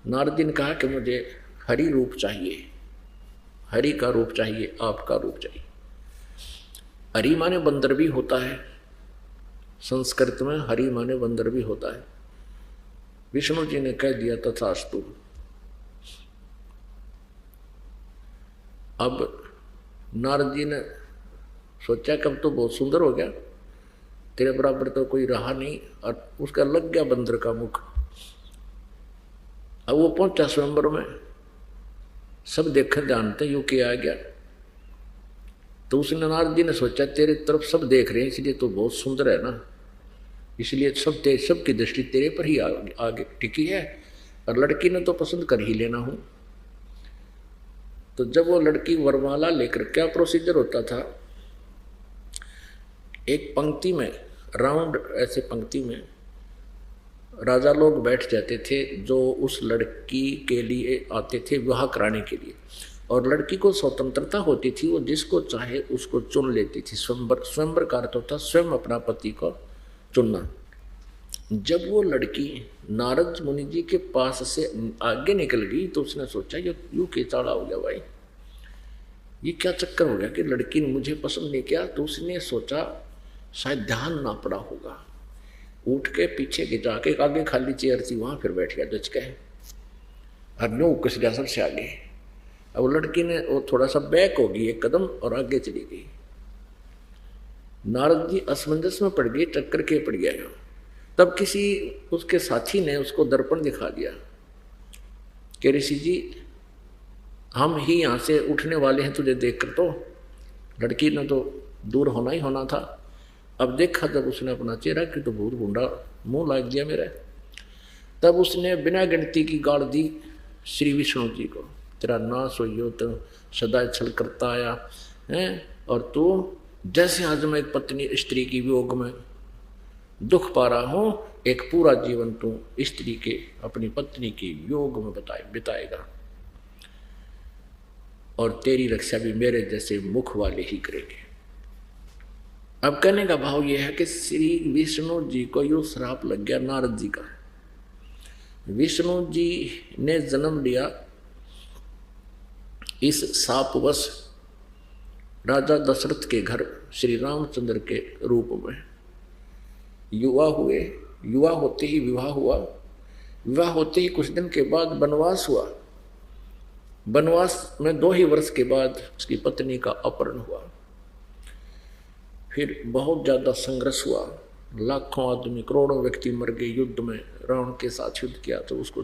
नारद जी ने कहा कि मुझे हरि रूप चाहिए, हरि का रूप चाहिए, आपका रूप चाहिए। हरि माने बंदर भी होता है, संस्कृत में हरि माने बंदर भी होता है। विष्णु जी ने कह दिया तथास्तु। अब नारद जी ने सोचा कि अब तो बहुत सुंदर हो गया, तेरे बराबर तो कोई रहा नहीं, और उसका लग गया बंदर का मुख। अब वो पहुंचा स्वयंवर में, सब देख जानते यू के आ गया। तो उसने नारद जी ने सोचा तेरे तरफ सब देख रहे हैं, इसलिए तो बहुत सुंदर है ना, इसलिए सबकी दृष्टि तेरे पर ही आगे टिकी है, और लड़की ने तो पसंद कर ही लेना हूं। तो जब वो लड़की वरमाला लेकर, क्या प्रोसीजर होता था, एक पंक्ति में राउंड, ऐसे पंक्ति में राजा लोग बैठ जाते थे जो उस लड़की के लिए आते थे विवाह कराने के लिए, और लड़की को स्वतंत्रता होती थी, वो जिसको चाहे उसको चुन लेती थी। स्वयंवर, स्वयंवर का अर्थ होता स्वयं अपना पति को चुनना। जब वो लड़की नारद मुनि जी के पास से आगे निकल गई तो उसने सोचा ये यूं के चाड़ा हो गया भाई, ये क्या चक्कर हो गया कि लड़की ने मुझे पसंद नहीं किया। तो उसने सोचा शायद ध्यान ना पड़ा होगा, उठ के पीछे के जाके, आगे खाली चेयर थी वहां फिर बैठ गया जच के, और नो कस गया सबसे आगे। अब लड़की ने वो थोड़ा सा बैक होगी एक कदम और आगे चली गई। नारद जी असमंजस में पड़ गए, टक्कर के पड़ गया। तब किसी उसके साथी ने उसको दर्पण दिखा दिया कि ऋषि जी हम ही यहाँ से उठने वाले हैं तुझे देखकर। तो लड़की ने तो दूर होना ही होना था। अब देखा जब उसने अपना चेहरा कि तो बहुत गुंडा मुंह लाग दिया मेरा। तब उसने बिना गिनती की गाड़ दी श्री विष्णु जी को, तेरा नाश हो तो सदा छल करता आया है, और तू जैसे आज मैं एक पत्नी स्त्री की वियोग में दुख पा रहा हूं, एक पूरा जीवन तू स्त्री के, अपनी पत्नी के वियोग में बिताएगा, और तेरी रक्षा भी मेरे जैसे मुख वाले ही करेंगे। अब कहने का भाव यह है कि श्री विष्णु जी को यो श्राप लग गया नारद जी का। विष्णु जी ने जन्म लिया इस शापवश राजा दशरथ के घर श्री रामचंद्र के रूप में। युवा हुए, युवा होते ही विवाह हुआ, विवाह होते ही कुछ दिन के बाद वनवास हुआ। वनवास में 2 ही वर्ष के बाद उसकी पत्नी का अपहरण हुआ। फिर बहुत ज़्यादा संघर्ष हुआ, लाखों आदमी, करोड़ों व्यक्ति मर गए युद्ध में, रावण के साथ युद्ध किया तो उसको